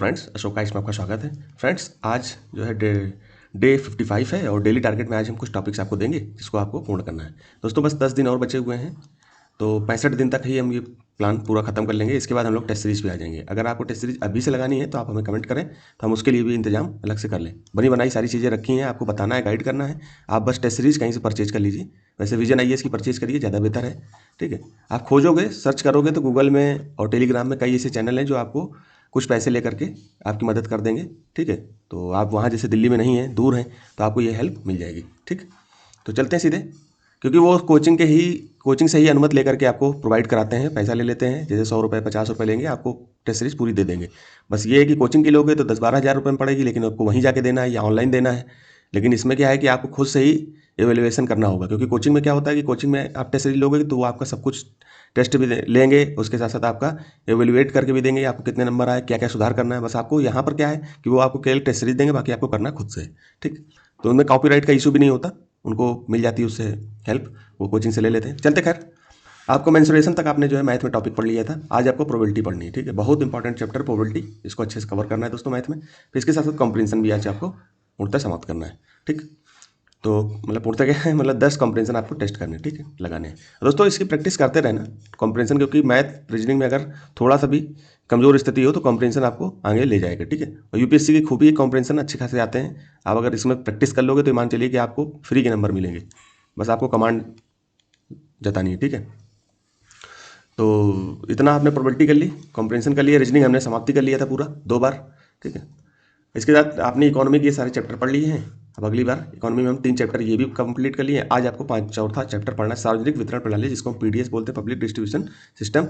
Friends, Ashok का इसमें आपका स्वागत है। फ्रेंड्स, आज जो है डे 55 है और डेली टारगेट में आज हम कुछ टॉपिक्स आपको देंगे जिसको आपको पूर्ण करना है। दोस्तों, बस 10 दिन और बचे हुए हैं, तो 65 दिन तक ही हम ये प्लान पूरा खत्म कर लेंगे। इसके बाद हम लोग टेस्ट सीरीज पे आ जाएंगे। अगर आपको टेस्ट सीरीज अभी से लगानी है तो आप हमें कमेंट करें, तो हम उसके लिए भी इंतजाम अलग से कर लें। बनी बनाई सारी चीज़ें रखी हैं, आपको बताना है, गाइड करना है। आप बस टेस्ट सीरीज कहीं से परचेज कर लीजिए। वैसे विजन IAS की परचेज करिए, ज़्यादा बेहतर है। ठीक है, आप खोजोगे, सर्च करोगे तो गूगल में और टेलीग्राम में कई ऐसे चैनल हैं जो आपको कुछ पैसे लेकर के आपकी मदद कर देंगे। ठीक है, तो आप वहाँ जैसे दिल्ली में नहीं हैं, दूर हैं, तो आपको ये हेल्प मिल जाएगी। ठीक, तो चलते हैं सीधे, क्योंकि वो कोचिंग से ही अनुमति लेकर के आपको प्रोवाइड कराते हैं, पैसा ले लेते हैं। जैसे 100 रुपये 50 रुपये लेंगे, आपको टेस्ट सीरीज पूरी दे देंगे। बस ये है कि कोचिंग की लोगे तो 10-12 हज़ार रुपये में पड़ेगी, लेकिन आपको वहीं जाके देना है या ऑनलाइन देना है। लेकिन इसमें क्या है कि आपको खुद से ही एवेल्युएशन करना होगा, क्योंकि कोचिंग में क्या होता है कि कोचिंग में आप टेस्ट सीरीज लोगे तो वो आपका सब कुछ टेस्ट भी लेंगे, उसके साथ साथ आपका एवेल्युएट करके भी देंगे, आपको कितने नंबर आए, क्या क्या सुधार करना है। बस आपको यहाँ पर क्या है कि वो आपको केवल टेस्ट सीरीज देंगे, बाकी आपको करना खुद से। ठीक, तो उनमें कॉपीराइट का इशू भी नहीं होता, उनको मिल जाती है उससे हेल्प, वो कोचिंग से ले लेते हैं। चलते, खैर, आपको मेंसुरेशन तक आपने जो है मैथ में टॉपिक पढ़ लिया था। आज आपको प्रोबेबिलिटी पढ़नी है। ठीक है, बहुत इंपॉर्टेंट चैप्टर प्रोबेबिलिटी, इसको अच्छे से कवर करना है दोस्तों मैथ में। फिर इसके साथ साथ कॉम्प्रिहेंशन भी आज आपको पूर्णतः समाप्त करना है। ठीक, तो मतलब पूर्णतः क्या है, मतलब 10 कॉम्प्रिहेंशन आपको टेस्ट करने हैं। ठीक है, लगाने हैं दोस्तों। इसकी प्रैक्टिस करते रहना कॉम्प्रिहेंशन, क्योंकि मैथ रीजनिंग में अगर थोड़ा सा भी कमजोर स्थिति हो तो कॉम्प्रिहेंशन आपको आगे ले जाएगा। ठीक है, और यूपीएससी की खूबी कॉम्प्रिहेंशन अच्छे खासे आते हैं। आप अगर इसमें प्रैक्टिस कर लोगे तो मान चलिए कि आपको फ्री के नंबर मिलेंगे, बस आपको कमांड जतानी है। ठीक है, तो इतना आपने प्रोबेबिलिटी कर ली, कॉम्प्रिहेंशन कर लिया, रीजनिंग हमने समाप्ति कर लिया था पूरा 2 बार। ठीक है, इसके साथ आपने इकोनॉमी के सारे चैप्टर पढ़ लिए हैं। अब अगली बार इकोनॉमी में हम 3 चैप्टर ये भी कंप्लीट कर लिए हैं। आज आपको चौथा चैप्टर पढ़ना है, सार्वजनिक वितरण प्रणाली, जिसको हम PDS बोलते हैं, पब्लिक डिस्ट्रीब्यूशन सिस्टम,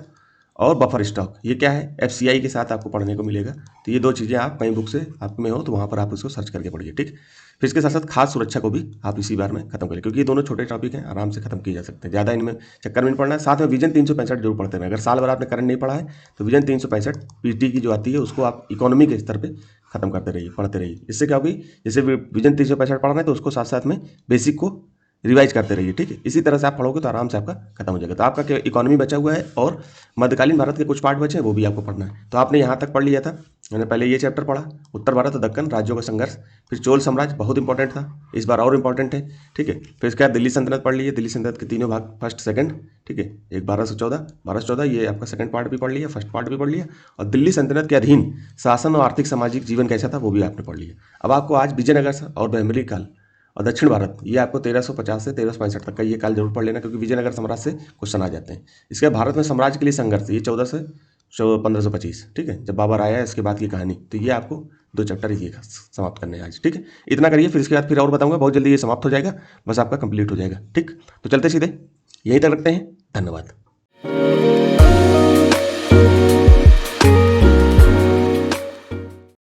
और बफर स्टॉक। ये क्या है, FCI के साथ आपको पढ़ने को मिलेगा। तो ये 2 चीज़ें आप कहीं बुक से आप में हो तो वहाँ पर आप उसको सर्च करके पढ़िए। ठीक, फिर इसके साथ साथ खास सुरक्षा को भी आप इसी बार में खत्म करें, क्योंकि ये दोनों छोटे टॉपिक हैं, आराम से खत्म किए जा सकते हैं, ज़्यादा इनमें चक्कर में नहीं पड़ना है। साथ में विजन 365 जरूर पढ़ते हैं। अगर साल भर आपने करंट नहीं पढ़ा है तो विजन 365 PT की जो आती है उसको आप इकोनॉमी के स्तर पर खत्म करते रहिए, पढ़ते रहिए। इससे क्या होगी, जैसे विजन 365 पढ़ रहे हैं तो उसको साथ साथ में बेसिक को रिवाइज करते रहिए। ठीक है, इसी तरह से आप पढ़ोगे तो आराम से आपका खत्म हो जाएगा। तो आपका इकोनॉमी बचा हुआ है और मध्यकालीन भारत के कुछ पार्ट बचे हैं, वो भी आपको पढ़ना है। तो आपने यहाँ तक पढ़ लिया था, मैंने पहले ये चैप्टर पढ़ा, उत्तर भारत और दक्कन राज्यों का संघर्ष। फिर चोल साम्राज्य बहुत इंपॉर्टेंट था, इस बार और इंपॉर्टेंट है। ठीक है, फिर इसके बाद दिल्ली सल्तनत पढ़ लिए, दिल्ली सल्तनत के तीनों भाग, फर्स्ट सेकंड। ठीक है, एक 1214 ये आपका सेकंड पार्ट भी पढ़ लिया, फर्स्ट पार्ट भी पढ़ लिया। और दिल्ली सल्तनत के अधीन शासन और आर्थिक सामाजिक जीवन कैसा था वो भी आपने पढ़ लिया। अब आपको आज विजयनगर और बहमनी काल और दक्षिण भारत, ये आपको 1350 से 1365 तक का ये काल जरूर पढ़ लेना, क्योंकि विजयनगर साम्राज्य से क्वेश्चन आ जाते हैं। इसके बाद भारत में साम्राज्य के लिए संघर्ष, ये 14 से 1525। ठीक है, जब बाबर आया है इसके बाद की कहानी। तो ये आपको 2 चैप्टर ये समाप्त करने हैं आज। ठीक है, इतना करिए, फिर इसके बाद फिर और बताऊंगा, बहुत जल्दी ये समाप्त हो जाएगा, बस आपका कंप्लीट हो जाएगा। ठीक, तो चलते सीधे यहीं तक रखते हैं। धन्यवाद।